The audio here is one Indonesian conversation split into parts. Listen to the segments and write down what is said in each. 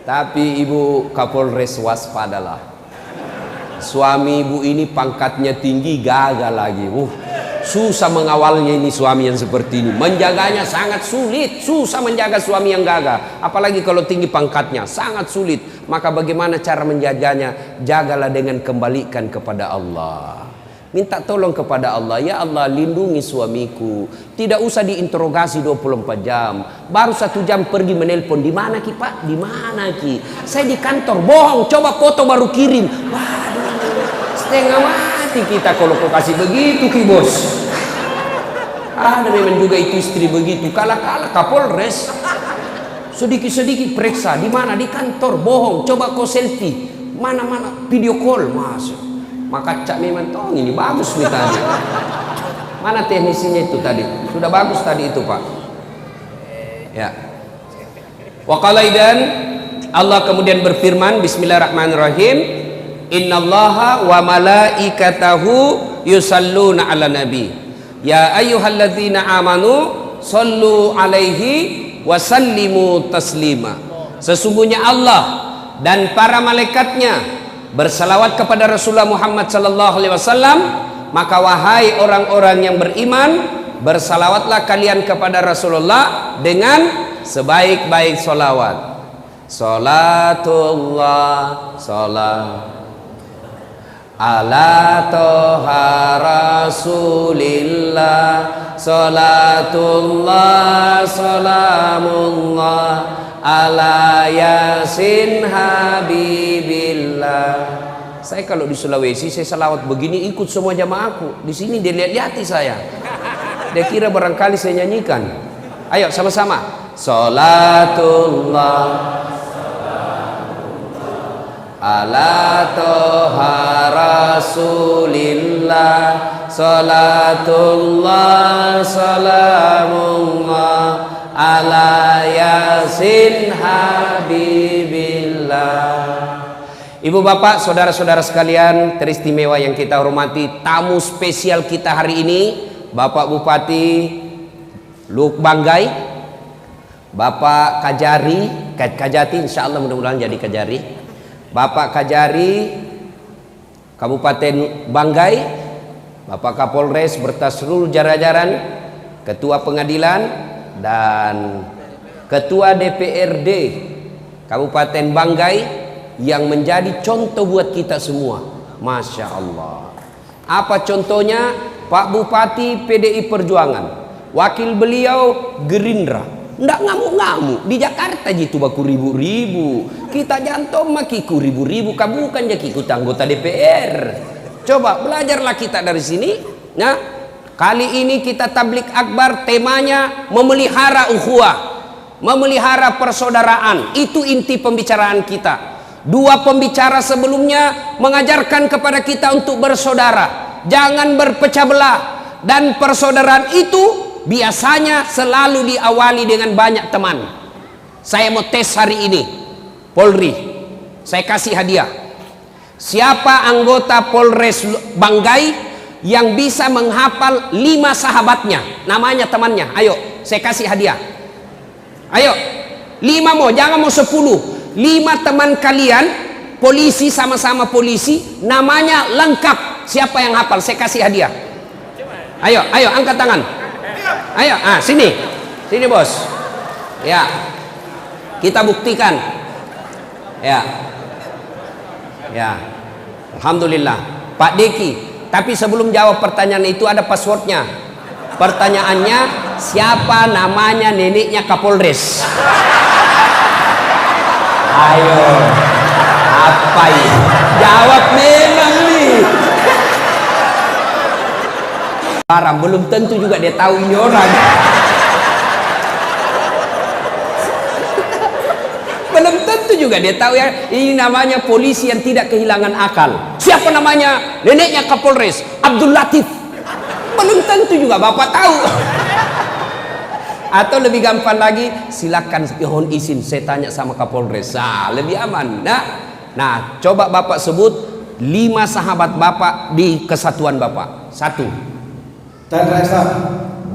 Tapi Ibu Kapolres waspadalah. Suami Ibu ini pangkatnya tinggi, gagal lagi. Susah mengawalnya ini suami yang seperti ini. Menjaganya sangat sulit. Susah menjaga suami yang gagah. Apalagi kalau tinggi pangkatnya, sangat sulit. Maka bagaimana cara menjaganya? Jagalah dengan kembalikan kepada Allah. Minta tolong kepada Allah. Ya Allah, lindungi suamiku. Tidak usah diinterogasi 24 jam. Baru 1 jam pergi menelpon. Di mana Ki Pak? Di mana Ki? Saya di kantor. Bohong, coba foto baru kirim. Waduh, setengah mati kita kalau kau kasih begitu Ki Bos. Ada memang juga itu istri begitu. Kalah-kalah Kapolres. Sedikit-sedikit periksa. Di mana? Di kantor. Bohong, coba kau selfie. Mana-mana video call. Masuk. Maka cak memang tong ini bagus mitanya. Mana teknisinya itu tadi? Sudah bagus tadi itu Pak. Ya. Wa qala idan, Allah kemudian berfirman, Bismillahirrahmanirrahim, Innallaha wa malaikatahu yusalluna ala nabi. Ya ayyuhalladzina amanu sallu alaihi wa sallimu taslima. Sesungguhnya Allah dan para malaikatnya bersalawat kepada Rasulullah Muhammad sallallahu alaihi wasallam, maka wahai orang-orang yang beriman, bersalawatlah kalian kepada Rasulullah dengan sebaik-baik salawat. Salatullah salam ala toha rasulillah, salatullah salamullah ala yasin habibillah. Saya kalau di Sulawesi saya salawat begini ikut semua jamaahku. Di sini dia lihat-lihati saya. Dia kira barangkali saya nyanyikan. Ayo sama-sama. Salatullah ala toha rasulillah, salatullah salamullah ala yasin habibillah. Ibu bapak, saudara-saudara sekalian teristimewa yang kita hormati, tamu spesial kita hari ini Bapak Bupati Luk Banggai, Bapak Kajari, Kajati, insya Allah mudah-mudahan jadi Kajari, Bapak Kajari Kabupaten Banggai, Bapak Kapolres berta seluruh jajaran, Ketua Pengadilan dan Ketua DPRD Kabupaten Banggai yang menjadi contoh buat kita semua. Masya Allah. Apa contohnya? Pak Bupati PDI Perjuangan, wakil beliau Gerindra, ndak ngamuk-ngamuk. Di Jakarta gitu baku ribu-ribu, kita jantung makiku ribu-ribu, kamu bukan jadi ikut anggota DPR. Coba belajarlah kita dari sini. Nah, kali ini kita tablik akbar, temanya memelihara ukhuwah, memelihara persaudaraan. Itu inti pembicaraan kita. Dua pembicara sebelumnya mengajarkan kepada kita untuk bersaudara, jangan berpecah belah. Dan persaudaraan itu biasanya selalu diawali dengan banyak teman. Saya mau tes hari ini, Polri, saya kasih hadiah. Siapa anggota Polres Banggai yang bisa menghafal 5 sahabatnya, namanya temannya? Ayo, saya kasih hadiah. Ayo, 5 mau, jangan mau 10. 5 teman kalian, polisi, sama-sama polisi, namanya lengkap. Siapa yang hafal? Saya kasih hadiah. Ayo, ayo, angkat tangan. Ayo, sini, sini bos. Ya, kita buktikan. Ya, ya, alhamdulillah. Pak Deki. Tapi sebelum jawab pertanyaan itu ada passwordnya. Pertanyaannya, siapa namanya neneknya Kapolres? Ayo, apa ini? Jawab memang nih. Barang belum tentu juga dia tahu ini orang. Belum tentu juga dia tahu ya. Ini namanya polisi yang tidak kehilangan akal. Siapa namanya? Neneknya Kapolres, Abdul Latif. Belum tentu juga Bapak tahu. Atau lebih gampang lagi, silakan mohon izin saya tanya sama Kapolres. Lebih aman. Nah, coba Bapak sebut 5 sahabat Bapak di kesatuan Bapak. 1. Chandra Esa.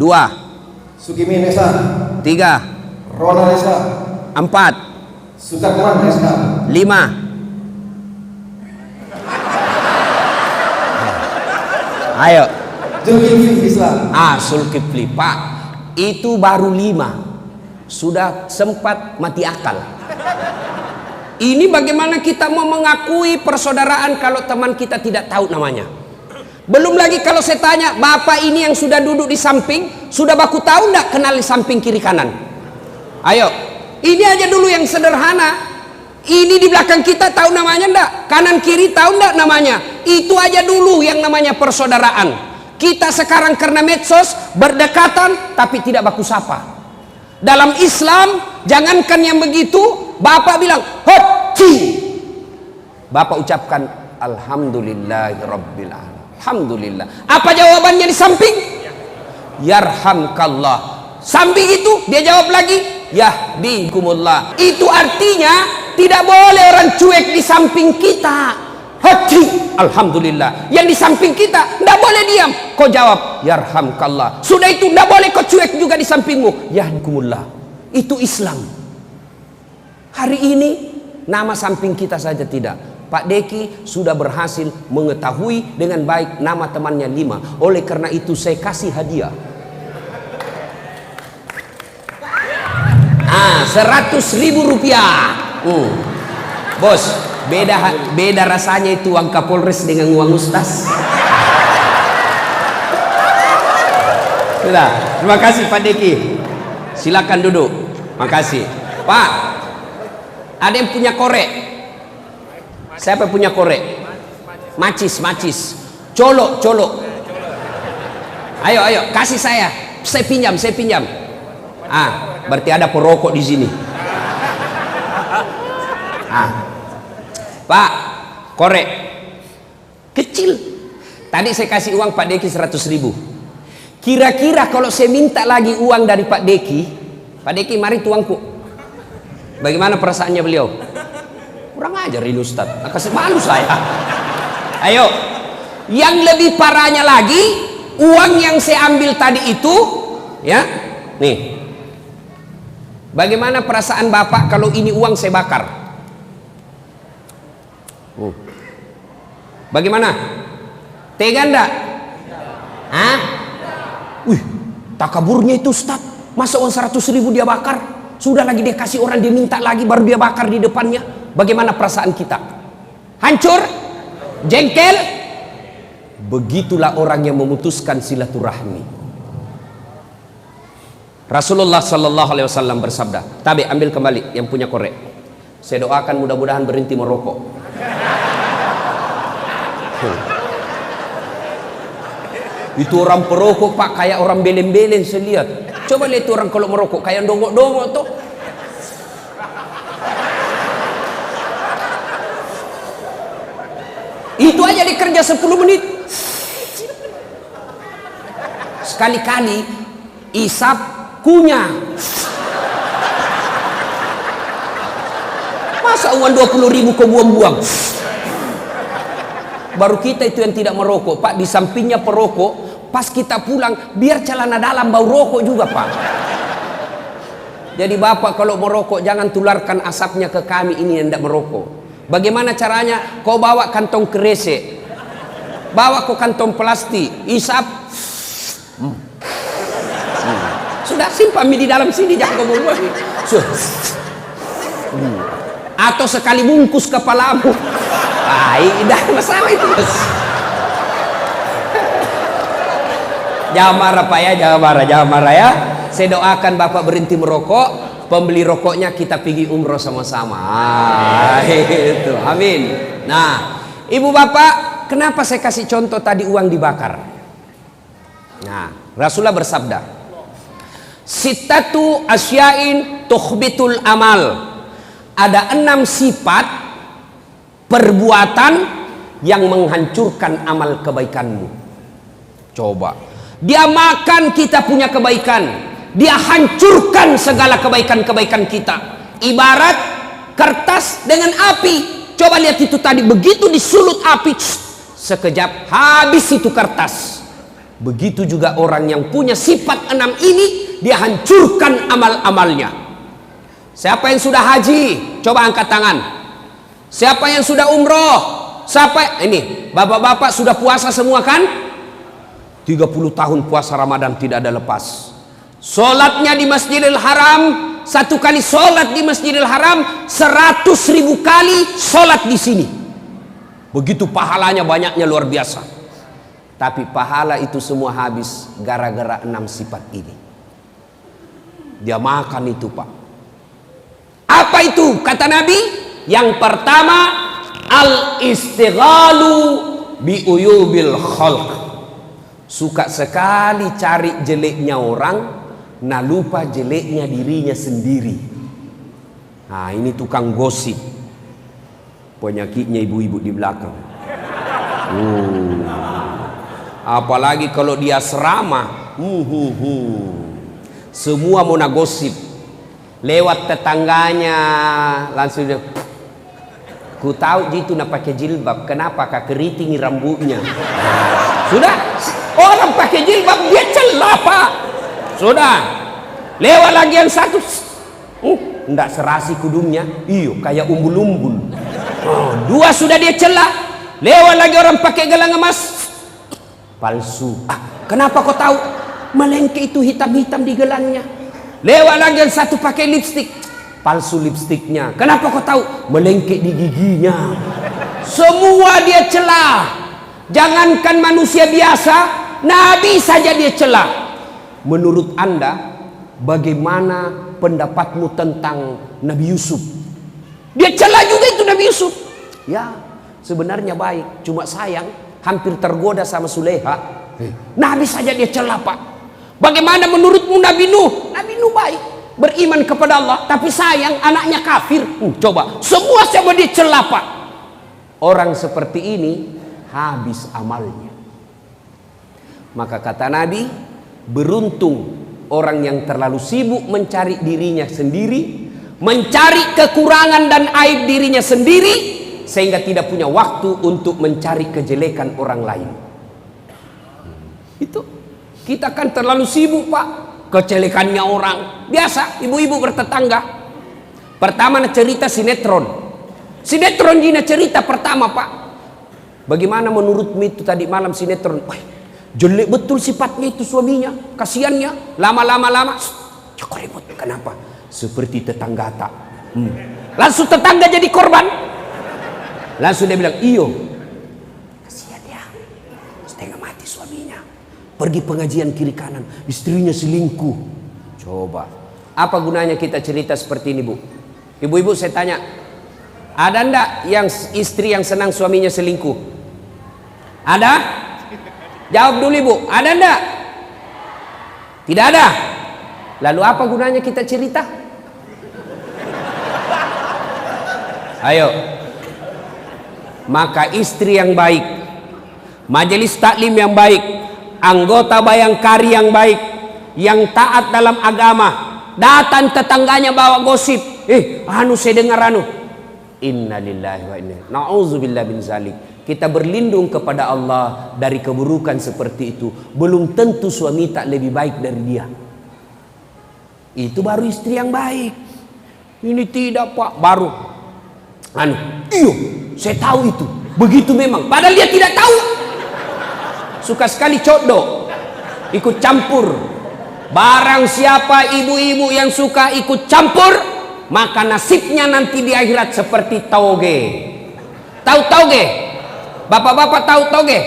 2. Sukimin Esa. 3. Ronald Esa. 4. Sutakman SK. 5. Ayo. Zulkifli Islam. Zulkifli, Pak, itu baru 5. Sudah sempat mati akal. Ini bagaimana kita mau mengakui persaudaraan kalau teman kita tidak tahu namanya? Belum lagi kalau saya tanya, Bapak ini yang sudah duduk di samping, sudah baku tahu enggak kenal di samping kiri kanan? Ayo, ini aja dulu yang sederhana. Ini di belakang kita tahu namanya enggak? Kanan kiri tahu enggak namanya? Itu aja dulu yang namanya persaudaraan. Kita sekarang karena medsos berdekatan tapi tidak baku sapa. Dalam Islam, jangankan yang begitu, Bapak bilang, "Hoti." Bapak ucapkan, "Alhamdulillahirabbil alamin." Alhamdulillah. Apa jawabannya di samping? Yarhamkallah. Samping itu dia jawab lagi, Yahdikumullah. Itu artinya tidak boleh orang cuek di samping kita. Hati, alhamdulillah. Yang di samping kita tidak boleh diam. Kau jawab, Yarhamkallah. Sudah itu tidak boleh kau cuek juga di sampingmu. Yahdikumullah. Itu Islam. Hari ini nama samping kita saja tidak. Pak Deki sudah berhasil mengetahui dengan baik nama temannya 5. Oleh karena itu saya kasih hadiah. 100.000 rupiah. Bos, beda rasanya itu uang Kapolres dengan uang Ustaz. Sudah, terima kasih Pak Deki. Silakan duduk. Makasih. Pak, ada yang punya korek? Siapa punya korek? Macis. Colok. Ayo, kasih saya. Saya pinjam. Berarti ada perokok di sini. Pak, korek kecil. Tadi saya kasih uang Pak Deki 100.000. Kira-kira kalau saya minta lagi uang dari Pak Deki, mari tuangku. Bagaimana perasaannya beliau? Kurang ajar ini Ustaz, kasih malu saya. Ayo, yang lebih parahnya lagi, uang yang saya ambil tadi itu, ya, nih. Bagaimana perasaan Bapak kalau ini uang saya bakar? Bagaimana? Tega enggak? Takaburnya itu Ustaz. Masa uang 100.000 dia bakar? Sudah lagi dia kasih orang, dia minta lagi, baru dia bakar di depannya. Bagaimana perasaan kita? Hancur? Jengkel? Begitulah orang yang memutuskan silaturahmi. Rasulullah Sallallahu Alaihi Wasallam bersabda, Tabi, ambil kembali yang punya korek. Saya doakan mudah-mudahan berhenti merokok. Itu orang perokok Pak, kayak orang belen-belen saya lihat. Coba lihat orang kalau merokok kayak dongok-dongok tuh. Itu aja dikerja 10 menit. Sekali-kali isap kunyah. Masa uang 20.000 kau buang-buang? Baru kita itu yang tidak merokok Pak, di sampingnya perokok. Pas kita pulang biar celana dalam bau rokok juga Pak. Jadi Bapak kalau merokok jangan tularkan asapnya ke kami ini yang tidak merokok. Bagaimana caranya? Kau bawa kantong kresek, bawa ke kantong plastik, isap. Sudah simpan di dalam sini, jangan kau buang. Atau sekali bungkus kepalamu. Tidak masalah itu Mas. Jangan marah Pak ya, jangan marah ya. Saya doakan Bapak berhenti merokok, pembeli rokoknya kita pergi umroh sama-sama. Itu, amin. Nah, Ibu Bapak, kenapa saya kasih contoh tadi uang dibakar? Nah, Rasulullah bersabda, Sittatu asyain tukhbitul amal. Ada 6 sifat perbuatan yang menghancurkan amal kebaikanmu. Coba, dia makan kita punya kebaikan, dia hancurkan segala kebaikan-kebaikan kita. Ibarat kertas dengan api. Coba lihat itu tadi, begitu disulut api, sekejap habis itu kertas. Begitu juga orang yang punya sifat 6 ini, dia hancurkan amal-amalnya. Siapa yang sudah haji? Coba angkat tangan. Siapa yang sudah umroh? Siapa? Ini, bapak-bapak sudah puasa semua kan? 30 tahun puasa Ramadan tidak ada lepas. Sholatnya di Masjidil Haram, satu kali sholat di Masjidil Haram 100.000 kali sholat di sini. Begitu pahalanya, banyaknya luar biasa. Tapi pahala itu semua habis gara-gara 6 sifat ini. Dia makan itu, Pak. Apa itu? Kata Nabi, yang pertama, al-istighalu bi uyubil khalq. Suka sekali cari jeleknya orang, nah lupa jeleknya dirinya sendiri. Nah, ini tukang gosip. Penyakitnya ibu-ibu di belakang. Apalagi kalau dia asrama, semua mau gosip. Lewat tetangganya langsung dia, ku tahu gitu nak pakai jilbab, kenapa kak keriting rambutnya. Sudah, orang pakai jilbab dia celah, Pak. Sudah, lewat lagi yang satu, enggak serasi kudungnya, iyo kayak umbul-umbul. Dua sudah dia celah, lewat lagi orang pakai gelang emas, palsu. Kenapa kau tahu? Melengke itu hitam-hitam di gelangnya. Lewat lagi yang satu pakai lipstik, palsu lipstiknya. Kenapa kau tahu? Melengke di giginya. Semua dia celah. Jangankan manusia biasa, Nabi saja dia celah. Menurut Anda, bagaimana pendapatmu tentang Nabi Yusuf? Dia celah juga itu Nabi Yusuf. Ya, sebenarnya baik, cuma sayang hampir tergoda sama Suleha. Nabi saja dia celah, Pak. Bagaimana menurutmu Nabi Nuh? Nabi Nuh baik, beriman kepada Allah, tapi sayang anaknya kafir. Coba, semua sama dia celah, Pak. Orang seperti ini habis amalnya. Maka kata Nabi, beruntung orang yang terlalu sibuk mencari dirinya sendiri, mencari kekurangan dan aib dirinya sendiri, sehingga tidak punya waktu untuk mencari kejelekan orang lain. Itu kita kan terlalu sibuk, Pak, kejelekannya orang. Biasa ibu-ibu bertetangga. Pertama cerita sinetron. Sinetron Gina cerita pertama, Pak. Bagaimana menurutmu itu tadi malam sinetron? Wah, jelek betul sifatnya itu suaminya, kasihannya. Lama-lama cukup ribut. Kenapa? Seperti tetangga tak. Langsung tetangga jadi korban. Langsung dia bilang, iyo, kasihan ya, setengah mati suaminya. Pergi pengajian kiri kanan, istrinya selingkuh. Coba, apa gunanya kita cerita seperti ini, Bu? Ibu-ibu saya tanya, ada ndak yang istri yang senang suaminya selingkuh? Ada? Jawab dulu, Ibu. Ada ndak? Tidak ada. Lalu apa gunanya kita cerita? Ayo. Maka istri yang baik, majelis taklim yang baik, anggota bayangkari yang baik, yang taat dalam agama, datang tetangganya bawa gosip, saya dengar innalillahi wa inna na'udzubillah bin zalik. Kita berlindung kepada Allah dari keburukan seperti itu. Belum tentu suami tak lebih baik dari dia. Itu baru istri yang baik. Ini tidak, Pak, baru iyo, saya tahu itu. Begitu memang, padahal dia tidak tahu. Suka sekali codo, ikut campur. Barang siapa ibu-ibu yang suka ikut campur, maka nasibnya nanti di akhirat seperti toge. Tahu toge? Bapak-bapak tahu toge?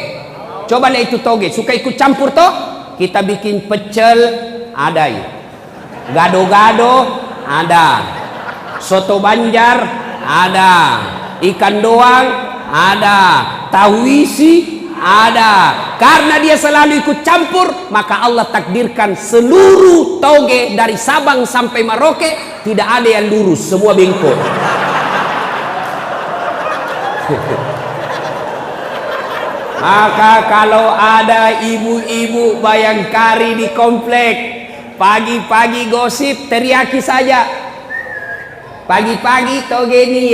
Coba lihat itu toge. Suka ikut campur toh? Kita bikin pecel, ada. Gado-gado, ada. Soto Banjar, ada. Ikan doang, ada. Tahu isi, ada. Karena dia selalu ikut campur, maka Allah takdirkan seluruh toge dari Sabang sampai Merauke tidak ada yang lurus, semua bengkok. Maka kalau ada ibu-ibu bayangkari di komplek, pagi-pagi gosip, teriaki saja, pagi-pagi toge ini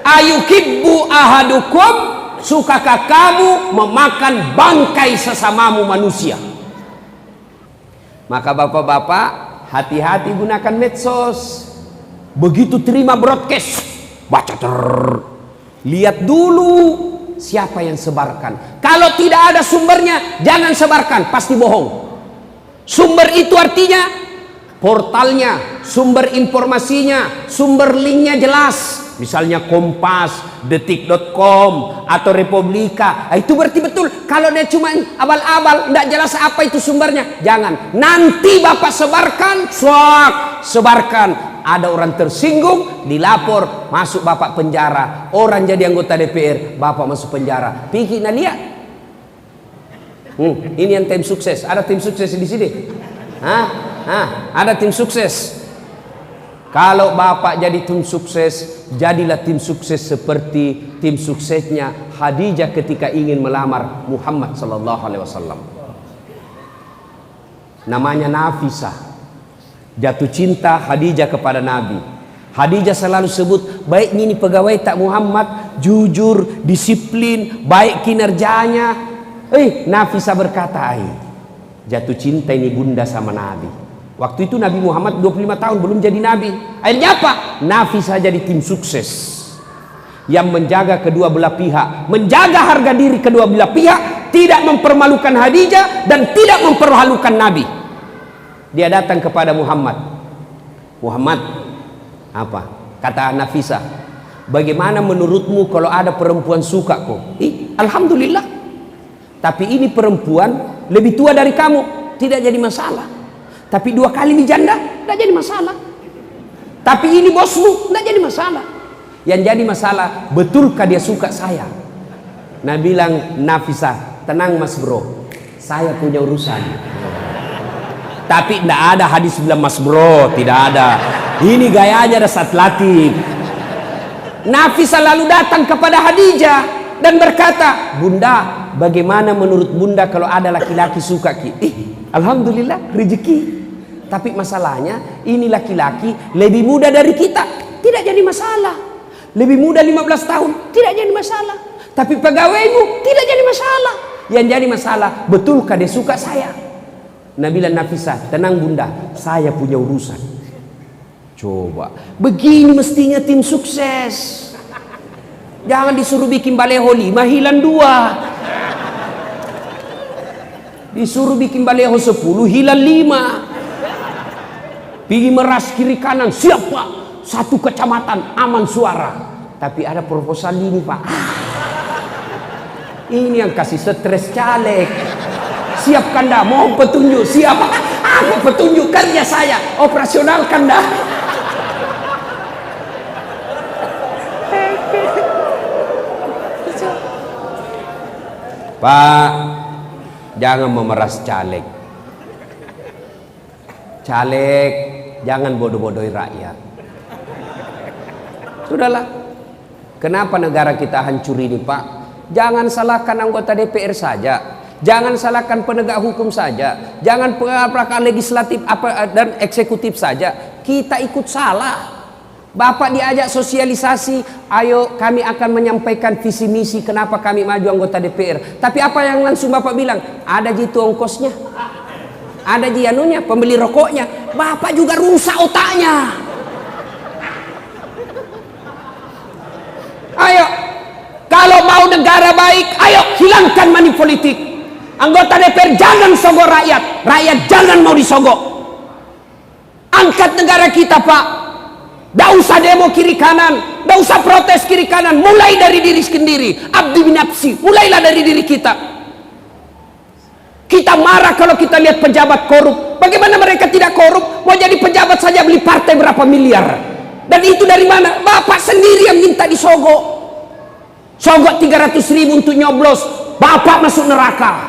ayukibbu ahadukum, sukakah kamu memakan bangkai sesamamu manusia? Maka bapak-bapak hati-hati gunakan medsos. Begitu terima broadcast, baca lihat dulu siapa yang sebarkan. Kalau tidak ada sumbernya, jangan sebarkan, pasti bohong. Sumber itu artinya portalnya, sumber informasinya, sumber linknya jelas. Misalnya Kompas, Detik.com atau Republika, itu berarti betul. Kalau dia cuma abal-abal, tidak jelas apa itu sumbernya, jangan. Nanti Bapak sebarkan, sebarkan. Ada orang tersinggung, dilapor, masuk Bapak penjara. Orang jadi anggota DPR, Bapak masuk penjara. Pikir lihat. Ini yang tim sukses. Ada tim sukses di sini. Ada tim sukses. Kalau Bapak jadi tim sukses, jadilah tim sukses seperti tim suksesnya Khadijah ketika ingin melamar Muhammad sallallahu alaihi wasallam. Namanya Nafisah. Jatuh cinta Khadijah kepada Nabi. Khadijah selalu sebut, baik ini pegawai tak Muhammad, jujur, disiplin, baik kinerjanya. Nafisah berkata, jatuh cinta ini bunda sama Nabi. Waktu itu Nabi Muhammad 25 tahun belum jadi Nabi. Akhirnya apa? Nafisah jadi tim sukses yang menjaga kedua belah pihak, menjaga harga diri kedua belah pihak, tidak mempermalukan Khadijah dan tidak mempermalukan Nabi. Dia datang kepada Muhammad. Muhammad, apa? Kata Nafisah, bagaimana menurutmu kalau ada perempuan suka kok? Alhamdulillah. Tapi ini perempuan lebih tua dari kamu, tidak jadi masalah. Tapi 2 kali dijanda, tidak jadi masalah. Tapi ini bosmu, tidak jadi masalah. Yang jadi masalah, betulkah dia suka saya? Nah bilang Nafisah, tenang mas bro, saya punya urusan. Tapi tidak ada hadis bilang mas bro, tidak ada. Ini gayanya dasar latif. Nafisah lalu datang kepada Khadijah dan berkata, bunda, bagaimana menurut bunda kalau ada laki-laki suka ki? Alhamdulillah rezeki. Tapi masalahnya ini laki-laki lebih muda dari kita, tidak jadi masalah. Lebih muda 15 tahun, tidak jadi masalah. Tapi pegawaimu tidak jadi masalah. Yang jadi masalah, betulkah dia suka saya? Nabila Nafisah, tenang bunda, saya punya urusan. Coba, begini mestinya tim sukses. Jangan disuruh bikin baleho 5, hilang 2. Disuruh bikin baleho 10, hilang 5. Pergi meras kiri kanan, siap pak, 1 kecamatan aman suara. Tapi ada proposal ini pak, ini yang kasih stres caleg. Siapkan dah, mohon petunjuk. Siapa? Aku petunjuk, kerja saya, operasionalkan dah. Pak, jangan memeras caleg. Caleg, jangan bodoh-bodohi rakyat. Sudahlah. Kenapa negara kita hancur ini, Pak? Jangan salahkan anggota DPR saja. Jangan salahkan penegak hukum saja. Jangan perangkat legislatif dan eksekutif saja. Kita ikut salah. Bapak diajak sosialisasi, ayo kami akan menyampaikan visi misi kenapa kami maju anggota DPR. Tapi apa yang langsung Bapak bilang? Ada jitu ongkosnya. Ada jianunya, pembeli rokoknya. Bapak juga rusak otaknya. Ayo, kalau mau negara baik, ayo hilangkan money politik. Anggota DPR jangan sogok rakyat. Rakyat jangan mau disogok. Angkat negara kita pak. Tidak usah demo kiri kanan, tidak usah protes kiri kanan. Mulai dari diri sendiri. Abdi binafsi, mulailah dari diri kita. Kita marah kalau kita lihat pejabat korup. Bagaimana mereka tidak korup? Mau jadi pejabat saja beli partai berapa miliar. Dan itu dari mana? Bapak sendiri yang minta disogok. Sogok 300.000 untuk nyoblos. Bapak masuk neraka.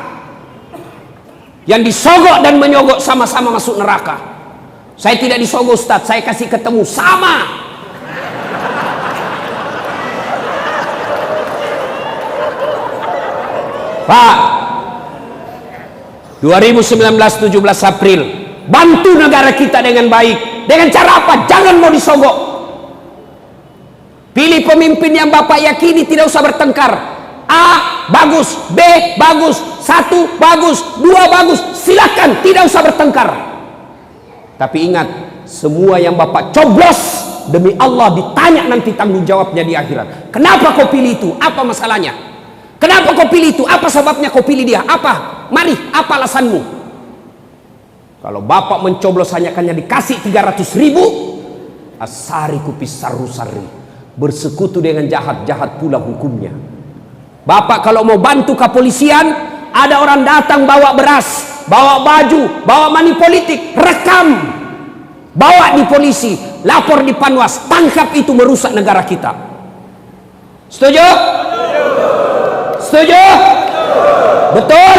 Yang disogok dan menyogok sama-sama masuk neraka. Saya tidak disogok Ustadz, saya kasih ketemu sama. Pak, 2019 17 April, bantu negara kita dengan baik. Dengan cara apa? Jangan mau disogok. Pilih pemimpin yang Bapak yakini, tidak usah bertengkar. A bagus, B bagus, 1 bagus, 2 bagus, silakan, tidak usah bertengkar. Tapi ingat, semua yang Bapak coblos demi Allah ditanya nanti tanggung jawabnya di akhirat. Kenapa kau pilih itu? Apa masalahnya? Kenapa kau pilih itu? Apa sebabnya kau pilih dia? Apa? Mari, apa alasanmu? Kalau Bapak mencoblos hanya dikasih 300.000, asari kupis saru-sari, bersekutu dengan jahat-jahat pula hukumnya. Bapak kalau mau bantu kepolisian, ada orang datang bawa beras, bawa baju, bawa money politik, rekam, bawa di polisi, lapor di Panwas, tangkap, itu merusak negara kita. Setuju? Setuju? Betul?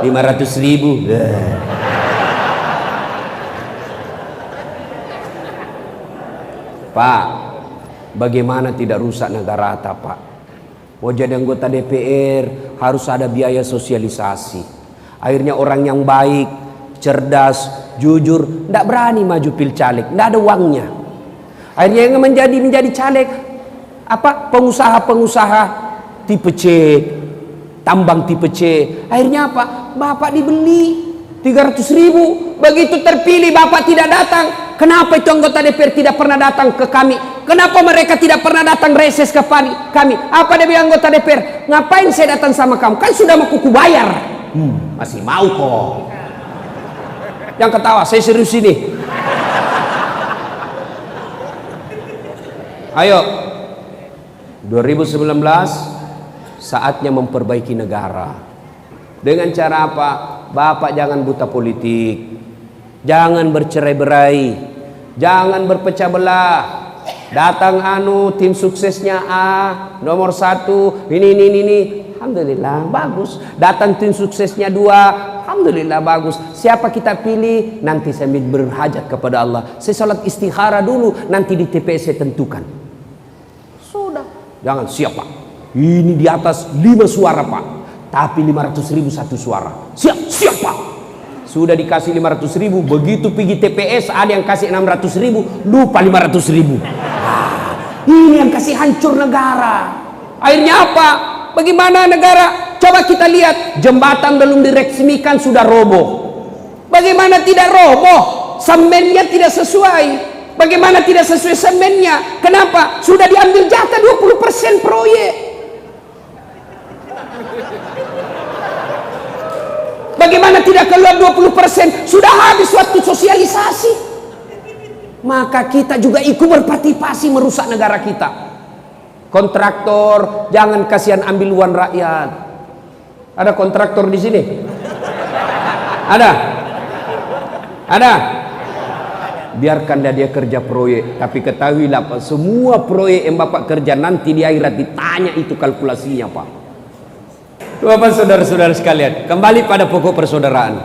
500.000. Pak, bagaimana tidak rusak negara kita, Pak? Mau jadi anggota DPR harus ada biaya sosialisasi. Akhirnya orang yang baik, cerdas, jujur, tidak berani maju pilcaleg, tidak ada uangnya. Akhirnya yang menjadi caleg apa? Pengusaha-pengusaha tipe C, tambang tipe C. Akhirnya apa? Bapak dibeli 300.000. Begitu terpilih Bapak tidak datang. Kenapa itu anggota DPR tidak pernah datang ke kami? Kenapa mereka tidak pernah datang reses ke kami? Apa dia bilang anggota DPR? Ngapain saya datang sama kamu? Kan sudah mau kuku bayar. Masih mau kok. Yang ketawa, saya serius ini. Ayo, 2019 saatnya memperbaiki negara. Dengan cara apa? Bapak jangan buta politik, jangan bercerai-berai, jangan berpecah belah. Datang tim suksesnya A, nomor 1, ini. Alhamdulillah, bagus. Datang tim suksesnya 2, alhamdulillah, bagus. Siapa kita pilih? Nanti saya berhajat kepada Allah. Saya salat istikharah dulu, nanti di TPS saya tentukan. Sudah. Jangan siapa? Ini di atas 5 suara, Pak. Tapi 500.000 satu suara. Siapa? Sudah dikasih 500.000, begitu pergi TPS ada yang kasih 600.000, lupa 500.000. Ini yang kasih hancur negara. Akhirnya apa? Bagaimana negara? Coba kita lihat, jembatan belum diresmikan sudah roboh. Bagaimana tidak roboh? Semennya tidak sesuai. Bagaimana tidak sesuai semennya? Kenapa? Sudah diambil jatah 20% proyek. Bagaimana tidak keluar 20%? Sudah habis waktu sosialisasi. Maka kita juga ikut berpartisipasi merusak negara kita. Kontraktor, jangan kasihan ambil uang rakyat. Ada kontraktor di sini? Ada? Biarkan dia kerja proyek, tapi ketahuilah Pak, semua proyek yang Bapak kerja nanti di akhirat ditanya itu kalkulasinya, Pak. Bapak saudara-saudara sekalian, kembali pada pokok persaudaraan.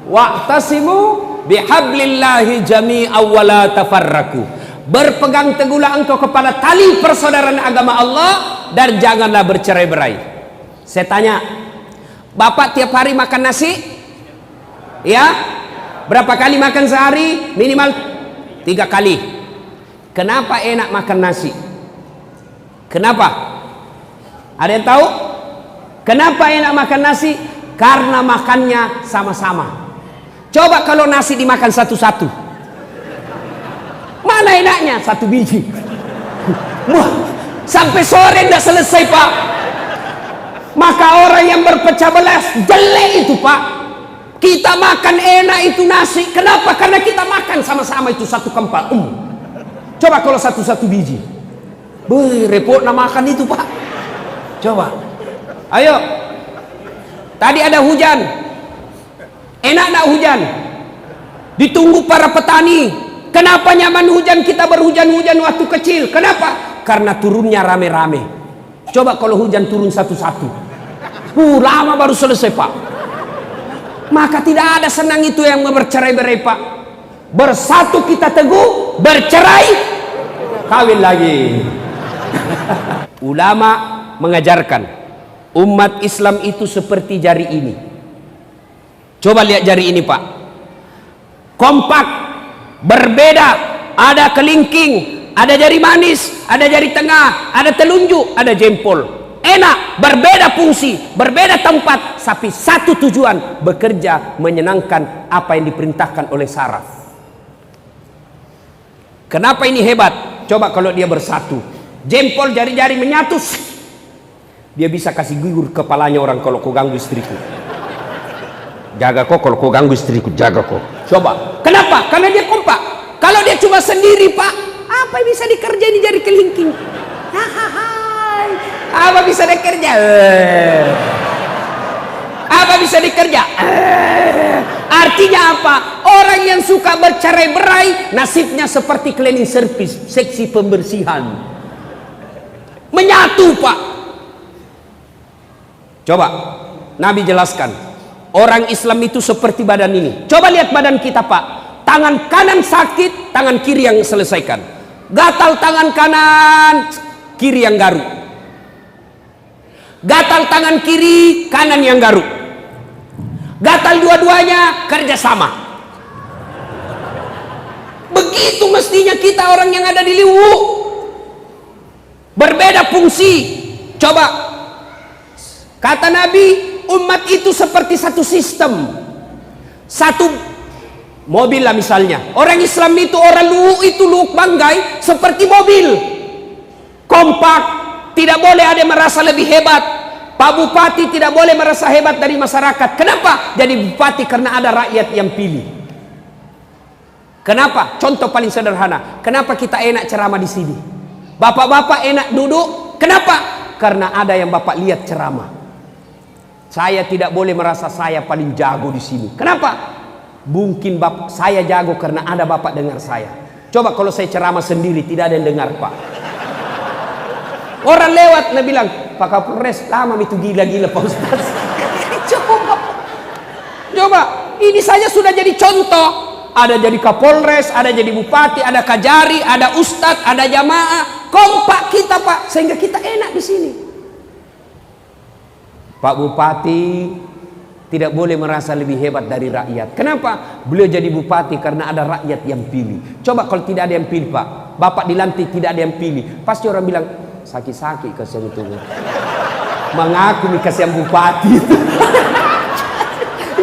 Wa'tasimu bihablillahi jami'an wa la tafarraku. Berpegang teguhlah engkau kepada tali persaudaraan agama Allah dan janganlah bercerai-berai. Saya tanya, Bapak tiap hari makan nasi? Ya? Berapa kali makan sehari? Minimal 3 kali. Kenapa enak makan nasi? Kenapa? Ada yang tahu? Kenapa enak makan nasi? Karena makannya sama-sama. Coba kalau nasi dimakan satu-satu, mana enaknya? 1 biji. Wah, sampai sore tidak selesai, Pak. Maka orang yang berpecah belah jelek itu, Pak. Kita makan enak itu nasi. Kenapa? Karena kita makan sama-sama itu satu kempal. Coba kalau satu-satu biji. Repot nak makan itu, Pak. Coba. Ayo. Tadi ada hujan. Enak nak hujan? Ditunggu para petani. Kenapa nyaman hujan? Kita berhujan-hujan waktu kecil. Kenapa? Karena turunnya rame-rame. Coba kalau hujan turun satu-satu. Lama baru selesai, Pak. Maka tidak ada senang itu yang bercerai-berai, Pak. Bersatu kita teguh, bercerai kawin lagi. Ulama mengajarkan umat Islam itu seperti jari ini. Coba lihat jari ini, Pak. Kompak, berbeda, ada kelingking, ada jari manis, ada jari tengah, ada telunjuk, ada jempol. Enak, berbeda fungsi, berbeda tempat, tapi satu tujuan, bekerja menyenangkan apa yang diperintahkan oleh saraf. Kenapa ini hebat? Coba kalau dia bersatu, jempol jari-jari menyatu, dia bisa kasih gugur kepalanya orang kalau kau ganggu istriku. Jaga kok kalau kau ganggu istriku, jaga kok. Coba. Kenapa? Karena dia kompak. Kalau dia cuma sendiri, Pak, apa yang bisa dikerjain di jari kelingking? Apa bisa dikerja? Apa bisa dikerja? Artinya apa? Orang yang suka bercerai-berai nasibnya seperti cleaning service, seksi pembersihan. Menyatu, Pak. Coba Nabi jelaskan, orang Islam itu seperti badan ini. Coba lihat badan kita, Pak. Tangan kanan sakit, tangan kiri yang selesaikan. Gatal tangan kanan, kiri yang garuk. Gatal tangan kiri, kanan yang garuk. Gatal dua-duanya kerjasama. Begitu mestinya kita orang yang ada di Liwu. Berbeda fungsi. Coba, kata Nabi, umat itu seperti satu sistem. Satu mobil lah misalnya. Orang Islam itu, orang Luwu itu, Luwu Banggai seperti mobil. Kompak, tidak boleh ada yang merasa lebih hebat. Pak Bupati tidak boleh merasa hebat dari masyarakat. Kenapa? Jadi bupati karena ada rakyat yang pilih. Kenapa? Contoh paling sederhana. Kenapa kita enak ceramah di sini? Bapak-bapak enak duduk. Kenapa? Karena ada yang bapak lihat ceramah. Saya tidak boleh merasa saya paling jago di sini. Kenapa? Mungkin bapak saya jago karena ada bapak dengar saya. Coba kalau saya ceramah sendiri tidak ada yang dengar, Pak. Orang lewat dia bilang, Pak Kapolres lama itu gila-gila Pak Ustaz. Coba ini saja sudah jadi contoh. Ada jadi Kapolres, ada jadi bupati, ada kajari, ada ustadz, ada jamaah. Kompak kita, Pak, sehingga kita enak di sini. Pak Bupati tidak boleh merasa lebih hebat dari rakyat. Kenapa? Beliau jadi bupati karena ada rakyat yang pilih. Coba kalau tidak ada yang pilih, Pak, bapak dilantik tidak ada yang pilih, pasti orang bilang sakit-sakit kasihan itu. Mengaku nih kasihan bupati.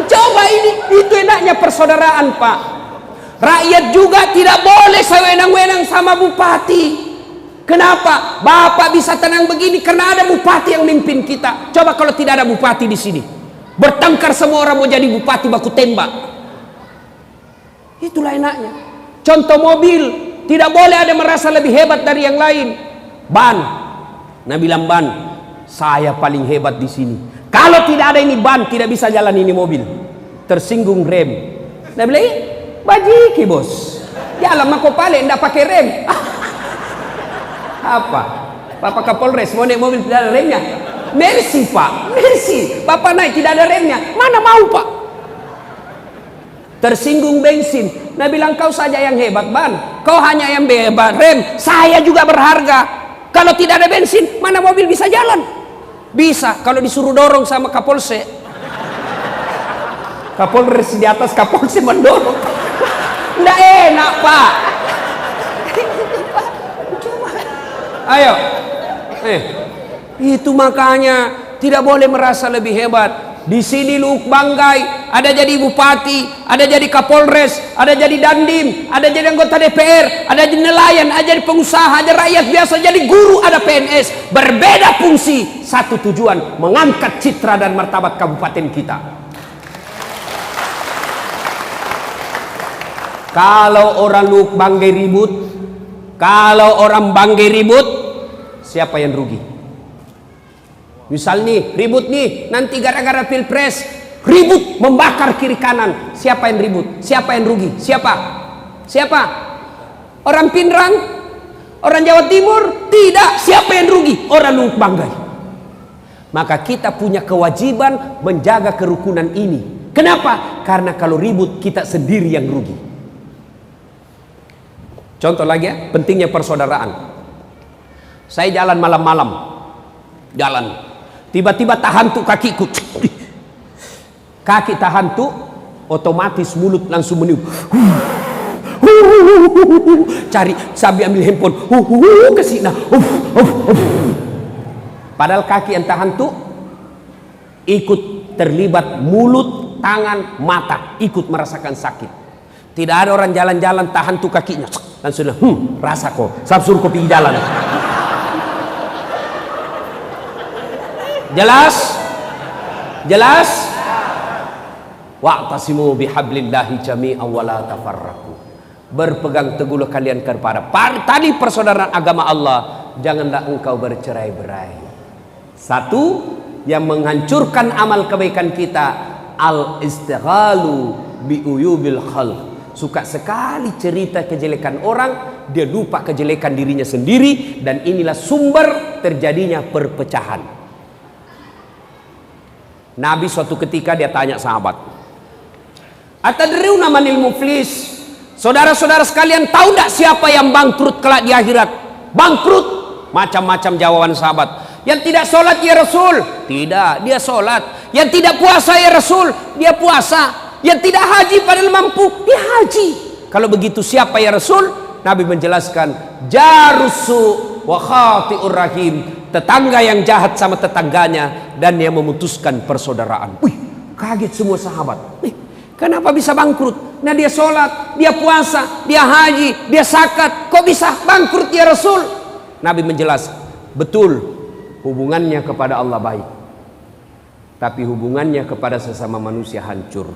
Coba ini, itu enaknya persaudaraan, Pak. Rakyat juga tidak boleh sewenang-wenang sama bupati. Kenapa? Bapak bisa tenang begini karena ada bupati yang mimpin kita. Coba kalau tidak ada bupati di sini, bertengkar semua orang mau jadi bupati baku tembak. Itulah enaknya. Contoh mobil, tidak boleh ada merasa lebih hebat dari yang lain. Ban, Nabi bilang ban, saya paling hebat di sini. Kalau tidak ada ini ban, tidak bisa jalan ini mobil. Tersinggung rem. Nabi bilang, bajiki bos, jalan mako pale, ndak pakai rem. Apa? Bapak Kapolres mau naik mobil tidak ada remnya? Mercy, Pak, mercy. Bapak naik tidak ada remnya, mana mau, Pak? Tersinggung bensin. Nabi bilang, kau saja yang hebat ban, kau hanya yang hebat rem, saya juga berharga. Kalau tidak ada bensin, mana mobil bisa jalan? Bisa kalau disuruh dorong sama Kapolsek. Kapolres di atas, Kapolsek mendorong. Nggak enak, Pak. Ayo, itu makanya tidak boleh merasa lebih hebat. Di sini Luwu Banggai ada jadi bupati, ada jadi Kapolres, ada jadi dandim, ada jadi anggota DPR, ada jadi nelayan, ada jadi pengusaha, ada rakyat biasa, jadi guru, ada PNS. Berbeda fungsi, satu tujuan, mengangkat citra dan martabat kabupaten kita. Kalau orang Luwu Banggai ribut, kalau orang Banggai ribut, siapa yang rugi? Misal nih, ribut nih, nanti gara-gara pilpres, ribut membakar kiri kanan. Siapa yang ribut? Siapa yang rugi? Siapa? Siapa? Orang Pinrang? Orang Jawa Timur? Tidak. Siapa yang rugi? Orang Luwu Banggai. Maka kita punya kewajiban menjaga kerukunan ini. Kenapa? Karena kalau ribut kita sendiri yang rugi. Contoh lagi ya, pentingnya persaudaraan. Saya jalan malam-malam, jalan. Tiba-tiba tahantu kakiku, kaki tahantu, otomatis mulut langsung meniup. Cari sambil ambil handphone, ke sini. Padahal kaki yang tahantu ikut terlibat mulut, tangan, mata, ikut merasakan sakit. Tidak ada orang jalan-jalan tahantu kakinya. langsung rasa kok sabsur kopi jalan. Jelas wa'tasimu bihablillahi jami'an wa la tafarraqu. Berpegang teguhlah kalian kepada tali persaudaraan agama Allah, janganlah engkau bercerai-berai. Satu yang menghancurkan amal kebaikan kita, al-istighalu bi uyubil khalq. Suka sekali cerita kejelekan orang, dia lupa kejelekan dirinya sendiri, dan inilah sumber terjadinya perpecahan. Nabi suatu ketika dia tanya sahabat, "Atadriuna manil muflis?" Saudara-saudara sekalian, tahu tidak siapa yang bangkrut kelak di akhirat? Bangkrut. Macam-macam jawaban sahabat. Yang tidak sholat ya Rasul? Tidak, dia sholat. Yang tidak puasa ya Rasul? Dia puasa. Yang tidak haji padahal mampu, dia haji. Kalau begitu siapa ya Rasul? Nabi menjelaskan, jarusu wa khati'ur rahim. Tetangga yang jahat sama tetangganya dan yang memutuskan persaudaraan. Wih, kaget semua sahabat. Kenapa bisa bangkrut? Nah, dia sholat, dia puasa, dia haji, dia zakat. Kok bisa bangkrut ya Rasul? Nabi menjelaskan, betul, hubungannya kepada Allah baik, tapi hubungannya kepada sesama manusia hancur.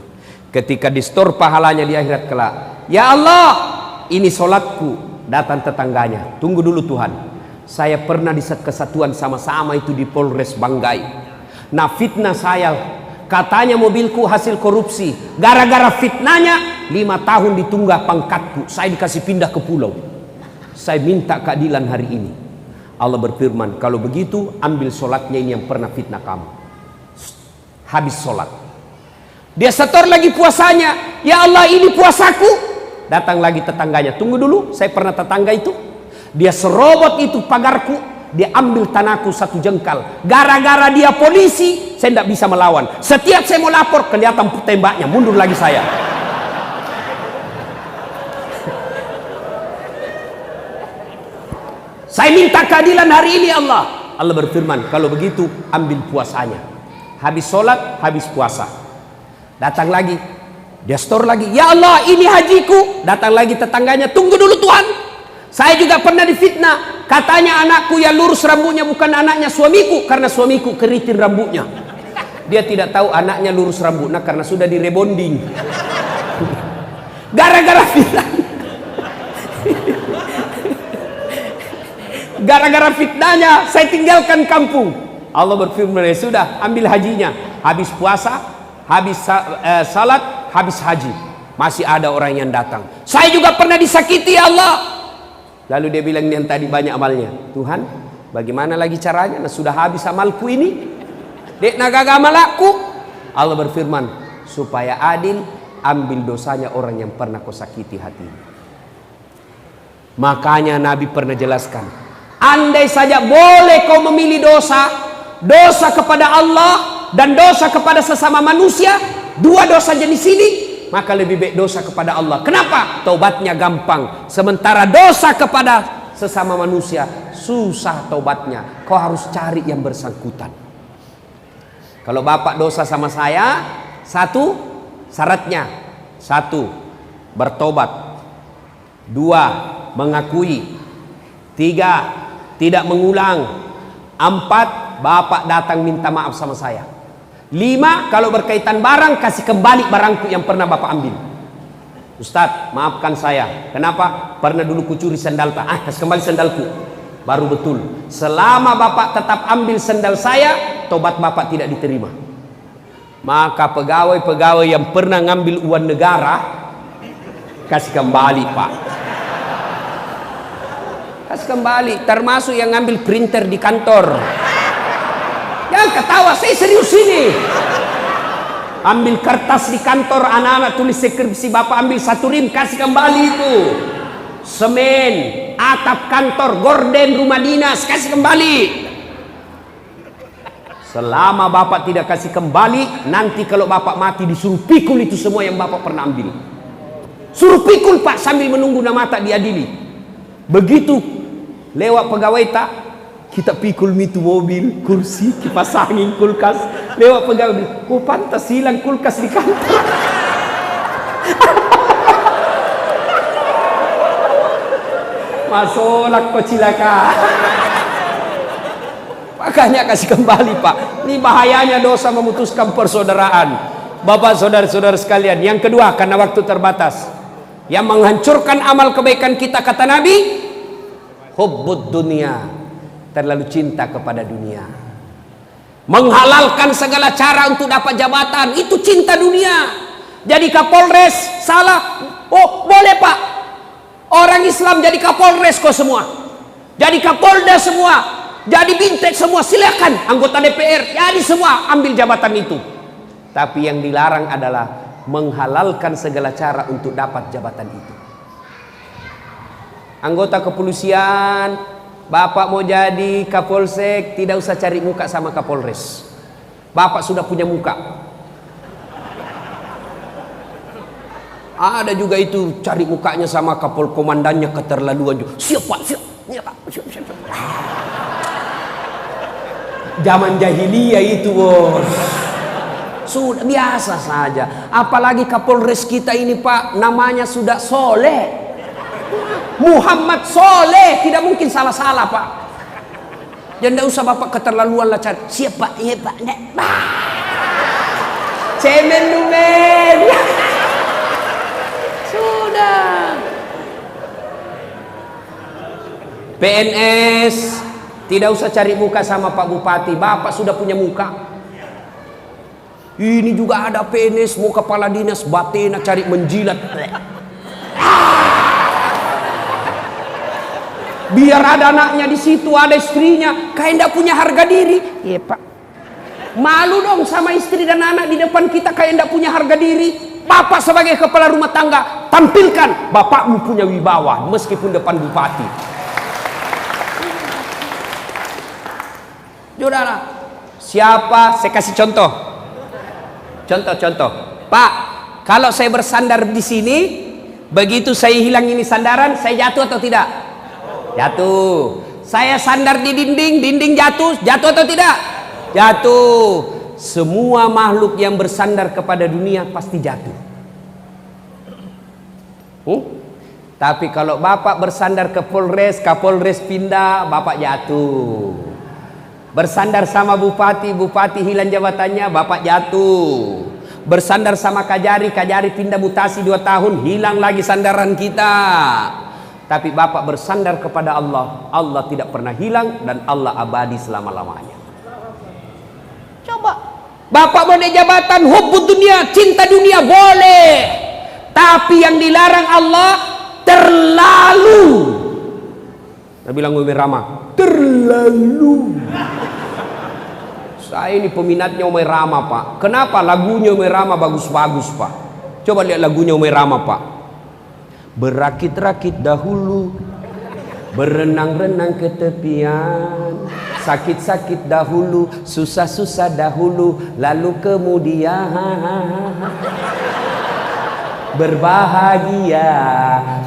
Ketika distor pahalanya di akhirat kelak, ya Allah, ini sholatku. Datang tetangganya, tunggu dulu Tuhan, saya pernah di kesatuan sama-sama itu di Polres Banggai. Nah, fitnah saya, katanya mobilku hasil korupsi. Gara-gara fitnahnya 5 tahun ditunggah pangkatku. Saya dikasih pindah ke pulau. Saya minta keadilan hari ini. Allah berfirman, kalau begitu ambil sholatnya ini yang pernah fitnah kamu. Habis sholat, dia setor lagi puasanya. Ya Allah, ini puasaku. Datang lagi tetangganya, tunggu dulu, saya pernah tetangga itu. Dia serobot itu pagarku. Dia ambil tanahku 1 jengkal. Gara-gara dia polisi, saya tidak bisa melawan. Setiap saya mau lapor, kelihatan tembaknya, mundur lagi saya. Saya minta keadilan hari ini Allah. Allah berfirman, kalau begitu ambil puasanya. Habis sholat, habis puasa. Datang lagi, dia store lagi. Ya Allah, ini hajiku. Datang lagi tetangganya, tunggu dulu Tuhan, saya juga pernah difitnah. Katanya anakku yang lurus rambutnya bukan anaknya suamiku, karena suamiku keriting rambutnya. Dia tidak tahu anaknya lurus rambutnya karena sudah direbonding. Gara-gara fitnah. Gara-gara fitnahnya saya tinggalkan kampung. Allah berfirman, ya sudah, ambil hajinya. Habis puasa, habis salat, habis haji, masih ada orang yang datang. Saya juga pernah disakiti ya Allah. Lalu dia bilang, yang tadi banyak amalnya, Tuhan bagaimana lagi caranya? Nah, sudah habis amalku ini, dek nagaga amalku. Allah berfirman, supaya adil, ambil dosanya orang yang pernah kau sakiti hatinya. Makanya Nabi pernah jelaskan, andai saja boleh kau memilih dosa kepada Allah dan dosa kepada sesama manusia, 2 dosa jenis ini, maka lebih baik dosa kepada Allah. Kenapa? Taubatnya gampang. Sementara dosa kepada sesama manusia susah taubatnya. Kau harus cari yang bersangkutan. Kalau bapak dosa sama saya, 1 syaratnya, 1 bertobat, 2 mengakui, 3 tidak mengulang, 4 bapak datang minta maaf sama saya, 5 kalau berkaitan barang, kasih kembali barangku yang pernah bapak ambil. Ustadz, maafkan saya, kenapa? Pernah dulu kucuri sandal tak? Kasih kembali sandalku. Baru betul. Selama bapak tetap ambil sandal saya, tobat bapak tidak diterima. Maka pegawai-pegawai yang pernah ngambil uang negara, kasih kembali pak. Kasih kembali, termasuk yang ngambil printer di kantor. Jangan ketawa, saya serius ini. Ambil kertas di kantor, anak-anak tulis skripsi, bapak ambil 1 rim, kasih kembali itu. Semen, atap kantor, gorden rumah dinas, kasih kembali. Selama bapak tidak kasih kembali, nanti kalau bapak mati disuruh pikul itu semua yang bapak pernah ambil. Suruh pikul pak, sambil menunggu nama tak diadili. Begitu lewat pegawai tak, kita pikul itu mobil, kursi, kipas angin, kulkas. Lewat pegawai, kok pantas hilang kulkas di kantor. Masolak kok cilaka. Makanya kasih kembali Pak. Ini bahayanya dosa memutuskan persaudaraan. Bapak saudara-saudara sekalian. Yang kedua, karena waktu terbatas, yang menghancurkan amal kebaikan kita, kata Nabi, hubbud dunia, terlalu cinta kepada dunia. Menghalalkan segala cara untuk dapat jabatan, itu cinta dunia. Jadi Kapolres salah, oh boleh Pak. Orang Islam jadi Kapolres kok semua, jadi Kapolda semua, jadi bintek semua, silakan. Anggota DPR jadi semua ambil jabatan itu. Tapi yang dilarang adalah menghalalkan segala cara untuk dapat jabatan itu. Anggota kepolisian, Bapak mau jadi Kapolsek, tidak usah cari muka sama Kapolres. Bapak sudah punya muka. Ada juga itu cari mukanya sama Kapol komandannya, keterlaluan juga. Siapa? Siapa? Zaman jahiliyah itu bos. Sudah biasa saja. Apalagi Kapolres kita ini Pak, namanya sudah Soleh. Muhammad Soleh, tidak mungkin salah-salah Pak. Jangan tidak usah Bapak keterlaluan lah cari. Siapa? Iya Pak. Cemen dumen. Sudah. PNS tidak usah cari muka sama Pak Bupati. Bapak sudah punya muka. Ini juga ada PNS mau kepala dinas batena cari menjilat. Biar ada anaknya di situ, ada istrinya, kayak tidak punya harga diri. Iya Pak. Malu dong sama istri dan anak di depan kita kayak tidak punya harga diri. Bapak sebagai kepala rumah tangga, tampilkan bapakmu punya wibawa meskipun depan bupati. Saudara, siapa? Saya kasih contoh. Contoh. Pak, kalau saya bersandar di sini, begitu saya hilang ini sandaran, saya jatuh atau tidak? Jatuh. Saya sandar di dinding jatuh atau tidak? Jatuh. Semua makhluk yang bersandar kepada dunia pasti jatuh. Tapi kalau Bapak bersandar ke Kapolres pindah, Bapak jatuh. Bersandar sama bupati hilang jabatannya, Bapak jatuh. Bersandar sama Kajari pindah mutasi 2 tahun, hilang lagi sandaran kita. Tapi Bapak bersandar kepada Allah, Allah tidak pernah hilang dan Allah abadi selama-lamanya. Coba. Bapak mau naik jabatan, hubbud dunia, cinta dunia boleh. Tapi yang dilarang Allah terlalu. Saya bilang Umi Rama, terlalu. Saya ini peminatnya Umi Rama Pak. Kenapa? Lagunya Umi Rama bagus-bagus Pak. Coba lihat lagunya Umi Rama Pak. Berakit-rakit dahulu, berenang-renang ke tepian, sakit-sakit dahulu, susah-susah dahulu, lalu kemudian berbahagia.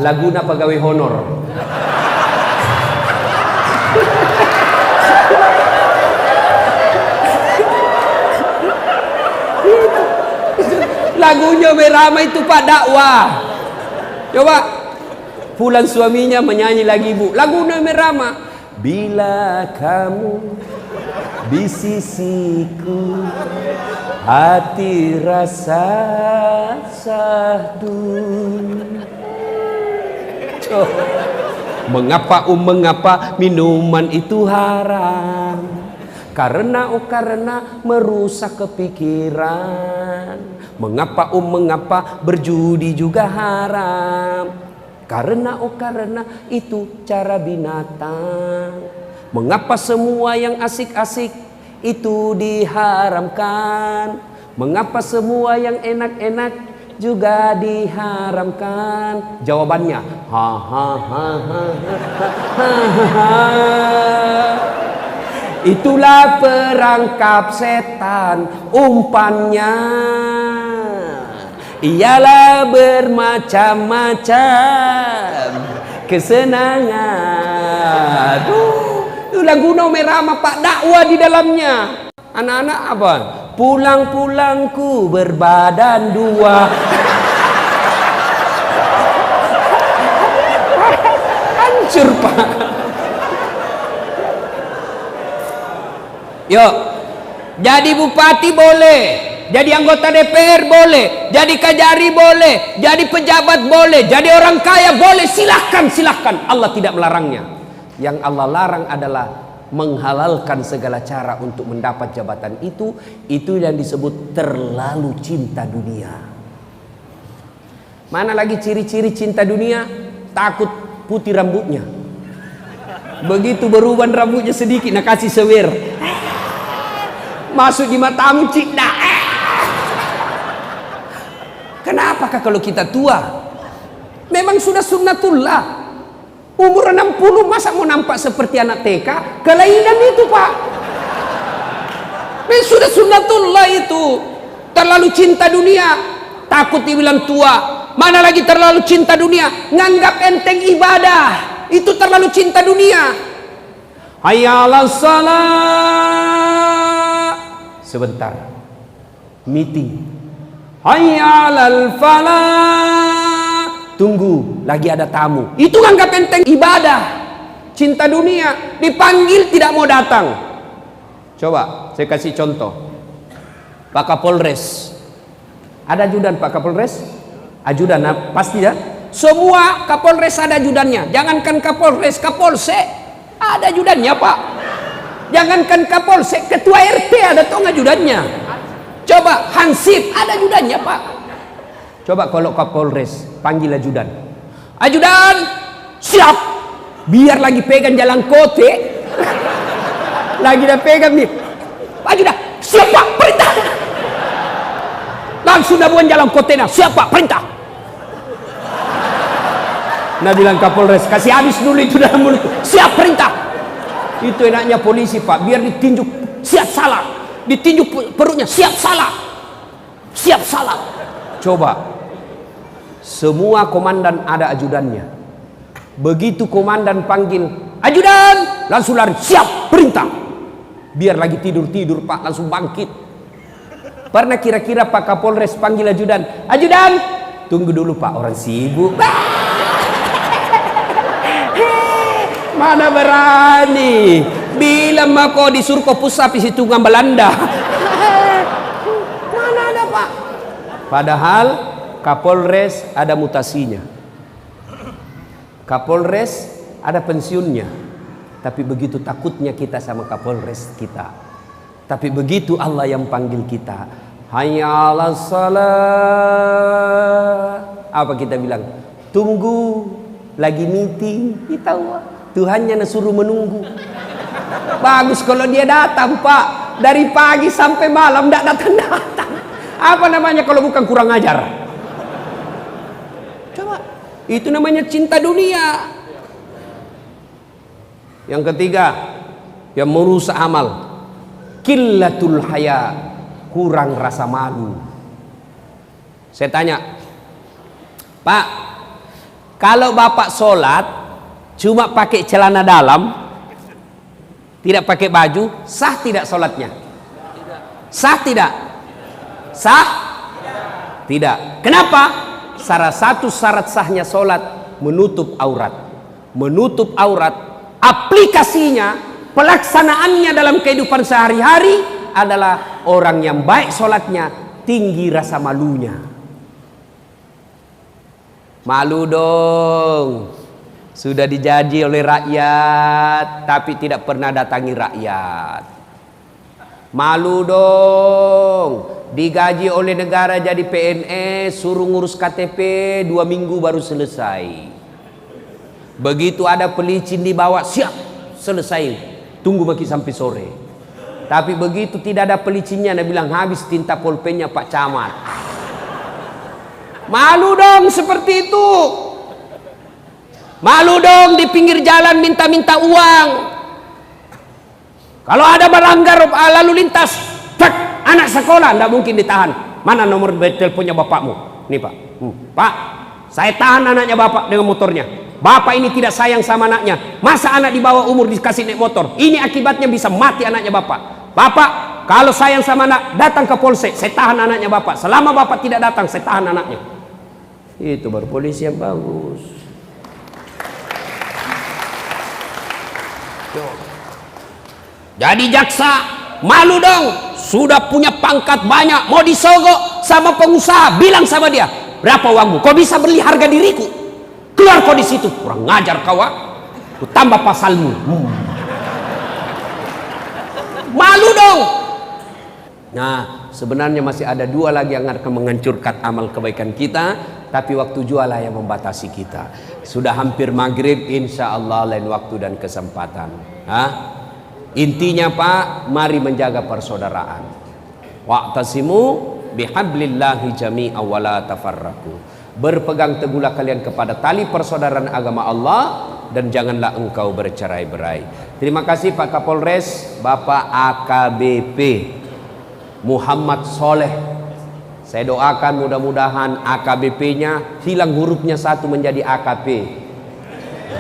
Laguna pegawai honor. Lagunya Merama itu Pak dakwah. Coba pulang suaminya menyanyi lagi Bu. Laguna Merama. Bila kamu di sisiku, hati rasa sahdu. Mengapa minuman itu haram? Karena merusak kepikiran. Mengapa berjudi juga haram? Karena itu cara binatang. Mengapa semua yang asik-asik itu diharamkan? Mengapa semua yang enak-enak juga diharamkan? Jawabannya, itulah perangkap setan, umpannya ialah bermacam-macam kesenangan. Itu lagu Merama Pak, dakwah di dalamnya. Anak-anak apa? Pulang-pulangku berbadan dua. hancur Pak. Yuk, jadi bupati boleh, jadi anggota DPR boleh, jadi kajari boleh, jadi pejabat boleh, jadi orang kaya boleh, silahkan, silahkan. Allah tidak melarangnya. Yang Allah larang adalah menghalalkan segala cara untuk mendapat jabatan itu yang disebut terlalu cinta dunia. Mana lagi ciri-ciri cinta dunia? Takut putih rambutnya. Begitu beruban rambutnya sedikit, nak kasih sewer. Masuk di matamu cik dah. Kenapakah kalau kita tua? Memang sudah sunnatullah. Umur 60 masa mau nampak seperti anak TK? Kelainan itu Pak. Memang sudah sunnatullah itu. Terlalu cinta dunia, takut dibilang tua. Mana lagi terlalu cinta dunia, nganggap enteng ibadah. Itu terlalu cinta dunia. Hayya 'alas shalah. Sebentar, meeting. Hayya 'alal falah. Tunggu, lagi ada tamu. Itu anggap enteng ibadah. Cinta dunia, dipanggil tidak mau datang. Coba saya kasih contoh. Pak Kapolres. Ada ajudan Pak Kapolres? Ajudan pasti ya. Semua Kapolres ada ajudannya. Jangankan Kapolres, Kapolsek ada ajudannya Pak. Jangankan Kapolsek, ketua RT ada tuh ajudannya. Coba Hansip ada ajudannya Pak. Coba kalau Kapolres panggil ajudan. Ajudan, siap. Biar lagi pegang jalan kote. Lagi dah pegang nih. Ajudan, siap Pak, perintah. Langsung dah buang jalan kote nah. Siap Pak, perintah. Nah bilang Kapolres, kasih habis dulu itu dalam mulut. Siap, perintah. Itu enaknya polisi Pak, biar ditinjuk siap salah, ditinjuk perutnya siap salah, siap salah. Coba, semua komandan ada ajudannya. Begitu komandan panggil ajudan, langsung lari siap perintah. Biar lagi tidur Pak, langsung bangkit. Pernah kira-kira Pak Kapolres panggil ajudan, ajudan, tunggu dulu Pak, orang sibuk. Mana berani bilang mah kau disuruh kau pusat isi tunggang Belanda. Mana ada Pak. Padahal Kapolres ada mutasinya, Kapolres ada pensiunnya. Tapi begitu takutnya kita sama Kapolres kita. Tapi begitu Allah yang panggil kita, hayya 'alas shalah, apa kita bilang? Tunggu, lagi meeting. Kita Tuhannya suruh menunggu. Bagus kalau dia datang Pak, dari pagi sampai malam tidak datang-datang. Apa namanya kalau bukan kurang ajar? Coba, itu namanya cinta dunia. Yang ketiga, yang merusak amal, qillatul haya, kurang rasa malu. Saya tanya, Pak, kalau Bapak sholat cuma pakai celana dalam, tidak pakai baju, sah tidak sholatnya? Sah tidak? Sah? Tidak. Kenapa? Salah satu syarat sahnya sholat menutup aurat. Menutup aurat, aplikasinya, pelaksanaannya dalam kehidupan sehari-hari adalah orang yang baik sholatnya, tinggi rasa malunya. Malu dong. Sudah dijaji oleh rakyat, tapi tidak pernah datangi rakyat. Malu dong. Digaji oleh negara jadi PNS, suruh ngurus KTP 2 minggu baru selesai. Begitu ada pelicin dibawa, siap, selesai. Tunggu bagi sampai sore. Tapi begitu tidak ada pelicinnya, dia bilang habis tinta pulpennya Pak Camat. Malu dong seperti itu. Malu dong di pinggir jalan minta-minta uang. Kalau ada melanggar lalu lintas, cek anak sekolah, tidak mungkin ditahan. Mana nomor teleponnya bapakmu? Nih Pak. Pak, saya tahan anaknya Bapak dengan motornya. Bapak ini tidak sayang sama anaknya. Masa anak di bawah umur dikasih naik motor? Ini akibatnya bisa mati anaknya Bapak. Bapak, kalau sayang sama anak, datang ke polsek. Saya tahan anaknya Bapak. Selama Bapak tidak datang, saya tahan anaknya. Itu baru polisi yang bagus. Jadi jaksa malu dong, sudah punya pangkat banyak, mau disogok sama pengusaha, bilang sama dia, berapa uangmu? Kau bisa beli harga diriku? Keluar kau di situ, kurang ngajar kau, ku tambah pasalmu. Malu dong. Nah, sebenarnya masih ada dua lagi yang akan menghancurkan amal kebaikan kita, tapi waktu jualah yang membatasi kita. Sudah hampir maghrib, insya Allah lain waktu dan kesempatan. Intinya Pak, mari menjaga persaudaraan. Wa'tasimu bihablillahi jami'a wa la tafarraqu. Berpegang teguhlah kalian kepada tali persaudaraan agama Allah dan janganlah engkau bercerai-berai. Terima kasih Pak Kapolres, Bapak AKBP Muhammad Soleh. Saya doakan mudah-mudahan AKBP-nya hilang hurufnya satu menjadi AKP.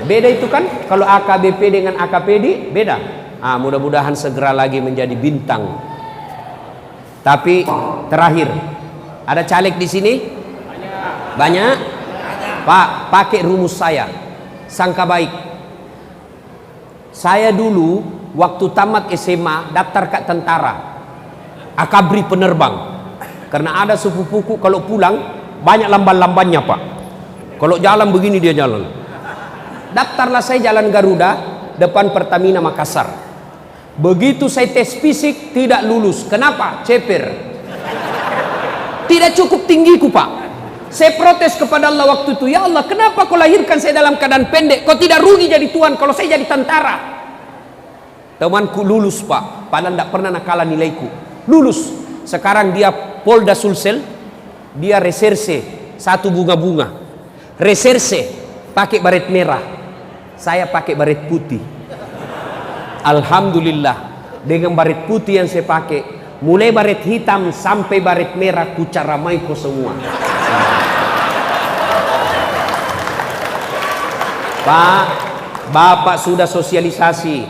Beda itu kan, kalau AKBP dengan AKPD beda. Mudah-mudahan segera lagi menjadi bintang. Tapi terakhir, ada caleg di sini? Banyak? Pak, pakai rumus saya. Sangka baik. Saya dulu waktu tamat SMA daftar ke tentara, akabri penerbang. Karena ada sepupuku kalau pulang banyak lamban-lambannya Pak. Kalau jalan begini dia jalan. Daftarlah saya jalan Garuda depan Pertamina Makassar. Begitu saya tes fisik tidak lulus. Kenapa? Ceper. Tidak cukup tinggiku Pak. Saya protes kepada Allah waktu itu, ya Allah, kenapa kau lahirkan saya dalam keadaan pendek? Kau tidak rugi jadi tuan kalau saya jadi tentara. Temanku lulus Pak, padahal tidak pernah nakalan nilaiku. Lulus. Sekarang dia Polda Sulsel, dia reserse satu bunga-bunga. Reserse pakai baret merah, saya pakai baret putih. Alhamdulillah, dengan baret putih yang saya pakai, mulai baret hitam sampai baret merah kucaramai ko semua. Pak, Bapak sudah sosialisasi,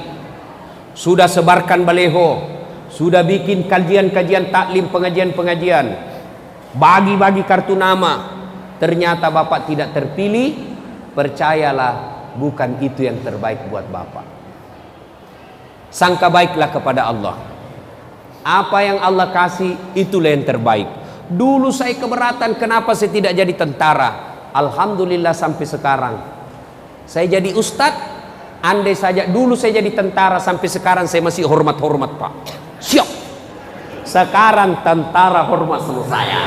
sudah sebarkan baleho, sudah bikin kajian-kajian taklim, pengajian-pengajian, bagi-bagi kartu nama. Ternyata Bapak tidak terpilih. Percayalah, bukan itu yang terbaik buat Bapak. Sangka baiklah kepada Allah. Apa yang Allah kasih, itulah yang terbaik. Dulu saya keberatan, kenapa saya tidak jadi tentara. Alhamdulillah sampai sekarang saya jadi ustadz. Andai saja dulu saya jadi tentara, sampai sekarang saya masih hormat-hormat Pak. Siap. Sekarang tentara hormat sama saya.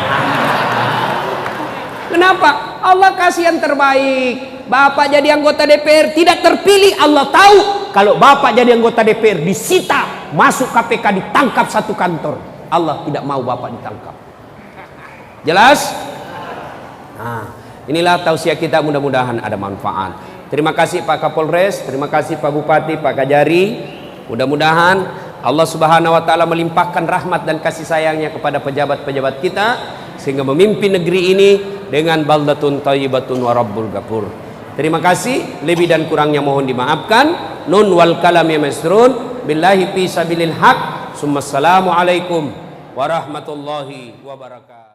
Kenapa? Allah kasih yang terbaik. Bapak jadi anggota DPR tidak terpilih, Allah tahu kalau Bapak jadi anggota DPR disita, masuk KPK, ditangkap satu kantor. Allah tidak mau Bapak ditangkap. Jelas? Nah, inilah tausiah kita, mudah-mudahan ada manfaat. Terima kasih Pak Kapolres, terima kasih Pak Bupati, Pak Kajari. Mudah-mudahan Allah Subhanahu wa taala melimpahkan rahmat dan kasih sayangnya kepada pejabat-pejabat kita sehingga memimpin negeri ini dengan baldatun thayyibatun wa rabbul ghafur. Terima kasih, lebih dan kurangnya mohon dimaafkan. Nun wal kalam ya masrun billahi fi sabilil haq. Assalamualaikum warahmatullahi wabarakatuh.